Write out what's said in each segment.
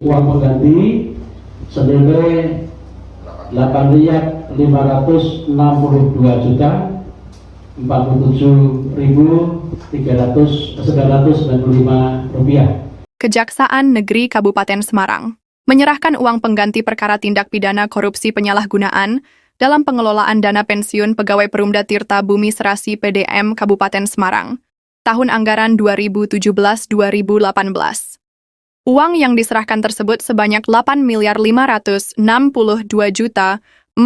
uang pengganti senilai 8.547.395 rupiah. Kejaksaan Negeri Kabupaten Semarang menyerahkan uang pengganti perkara tindak pidana korupsi penyalahgunaan dalam pengelolaan dana pensiun pegawai Perumda Tirta Bumi Serasi PDAM Kabupaten Semarang tahun anggaran 2017-2018. Uang yang diserahkan tersebut sebanyak 8.562.047.995.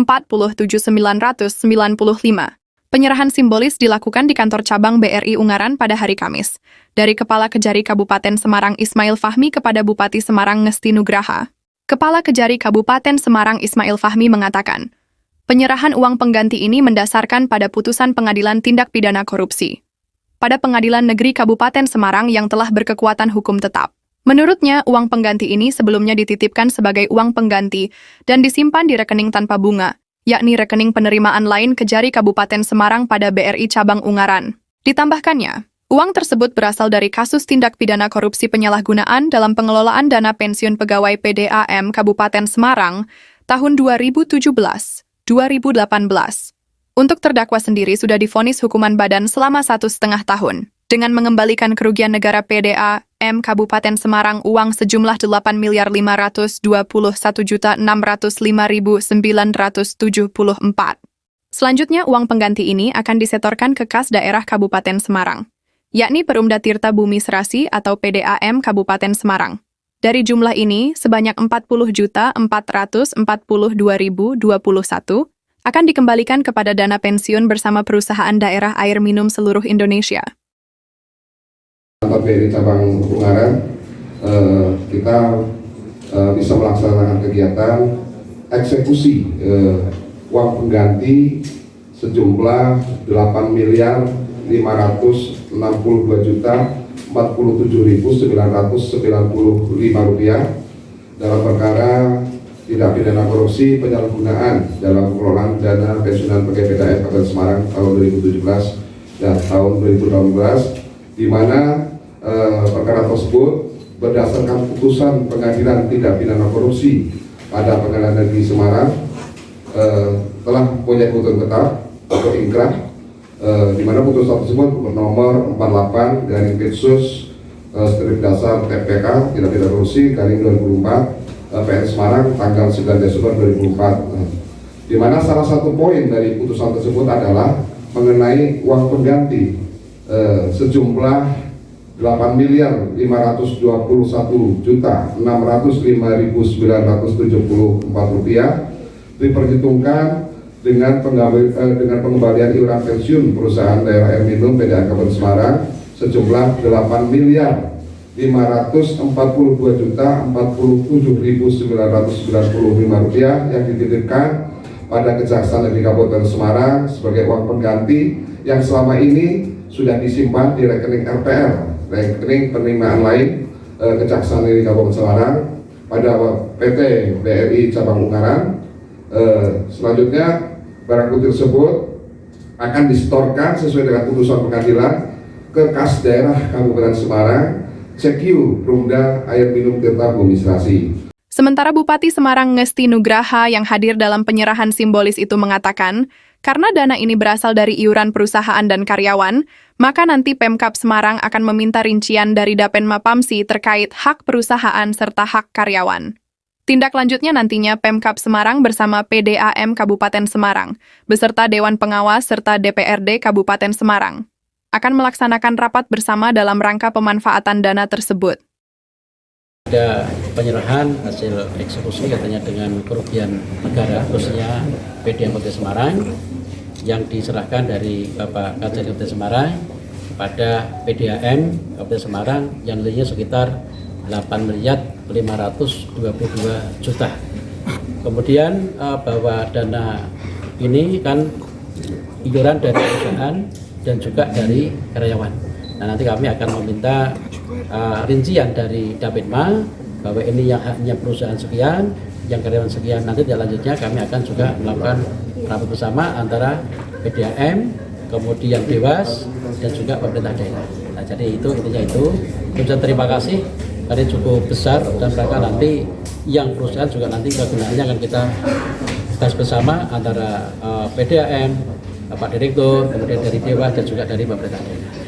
Penyerahan simbolis dilakukan di kantor cabang BRI Ungaran pada hari Kamis, dari Kepala Kejari Kabupaten Semarang Ismail Fahmi kepada Bupati Semarang Ngesti Nugraha. Kepala Kejari Kabupaten Semarang Ismail Fahmi mengatakan, penyerahan uang pengganti ini mendasarkan pada putusan Pengadilan Tindak Pidana Korupsi pada Pengadilan Negeri Kabupaten Semarang yang telah berkekuatan hukum tetap. Menurutnya, uang pengganti ini sebelumnya dititipkan sebagai uang pengganti dan disimpan di rekening tanpa bunga, yakni rekening penerimaan lain Kejari Kabupaten Semarang pada BRI Cabang Ungaran. Ditambahkannya, uang tersebut berasal dari kasus tindak pidana korupsi penyalahgunaan dalam pengelolaan dana pensiun pegawai PDAM Kabupaten Semarang tahun 2017-2018. Untuk terdakwa sendiri sudah divonis hukuman badan selama 1,5 tahun, dengan mengembalikan kerugian negara PDAM Kabupaten Semarang uang sejumlah 8.521.605.974. Selanjutnya, uang pengganti ini akan disetorkan ke kas daerah Kabupaten Semarang, yakni Perumda Tirta Bumi Serasi atau PDAM Kabupaten Semarang. Dari jumlah ini, sebanyak 40.442.021 akan dikembalikan kepada dana pensiun bersama perusahaan daerah air minum seluruh Indonesia. Kantor BRI Cabang Ungaran, kita bisa melaksanakan kegiatan eksekusi uang pengganti sejumlah 8.562.047.995 rupiah dalam perkara tindak pidana korupsi penyalahgunaan dalam pengelolaan dana pensiunan pegawai PDAM Kabupaten Semarang tahun 2017 dan tahun 2018, di mana perkara tersebut berdasarkan putusan Pengadilan Tindak Pidana Korupsi pada Pengadilan Negeri Semarang telah punya putusan tetap atau ingkrah, di mana putusan tersebut bernomor 48/Pitsus TPK Tindak Pidana Korupsi /2004 PN Semarang tanggal 9 Desember 2004, di mana salah satu poin dari putusan tersebut adalah mengenai uang pengganti sejumlah 8.521.605.974 rupiah diperhitungkan dengan pengembalian iuran pensiun perusahaan daerah air minum PDAM Kabupaten Semarang sejumlah 8.542.047.995 rupiah yang dititipkan pada Kejaksaan Negeri Kabupaten Semarang sebagai uang pengganti yang selama ini sudah disimpan di rekening RPR, rekening penerimaan lain Kejaksaan Negeri Kabupaten Semarang pada PT BRI Cabang Ungaran. Selanjutnya barang bukti tersebut akan disetorkan sesuai dengan putusan pengadilan ke kas daerah Kabupaten Semarang CQ Perumda Air Minum Tirta Bumi Serasi. Sementara Bupati Semarang Ngesti Nugraha yang hadir dalam penyerahan simbolis itu mengatakan, karena dana ini berasal dari iuran perusahaan dan karyawan, maka nanti Pemkab Semarang akan meminta rincian dari Dapenma Pamsi terkait hak perusahaan serta hak karyawan. Tindak lanjutnya nantinya Pemkab Semarang bersama PDAM Kabupaten Semarang, beserta Dewan Pengawas serta DPRD Kabupaten Semarang, akan melaksanakan rapat bersama dalam rangka pemanfaatan dana tersebut. Ada penyerahan hasil eksekusi katanya dengan kerugian negara, khususnya PDAM Kabupaten Semarang, yang diserahkan dari Bapak Kajari Kabupaten Semarang kepada PDAM Kabupaten Semarang yang nilainya sekitar 8.522 juta. Kemudian bahwa dana ini kan iuran dari perusahaan dan juga dari karyawan. Nah, nanti kami akan meminta rincian dari Dapenma bahwa ini yang haknya perusahaan sekian, yang karyawan sekian. Nanti selanjutnya kami akan juga melakukan rapat bersama antara PDAM, kemudian Dewas dan juga pemerintah daerah. Nah, jadi itu intinya itu. Terima kasih karena cukup besar dan mereka nanti yang perusahaan juga nanti kegunaannya akan kita bahas bersama antara PDAM, Pak Direktur, kemudian dari Dewas dan juga dari pemerintah daerah.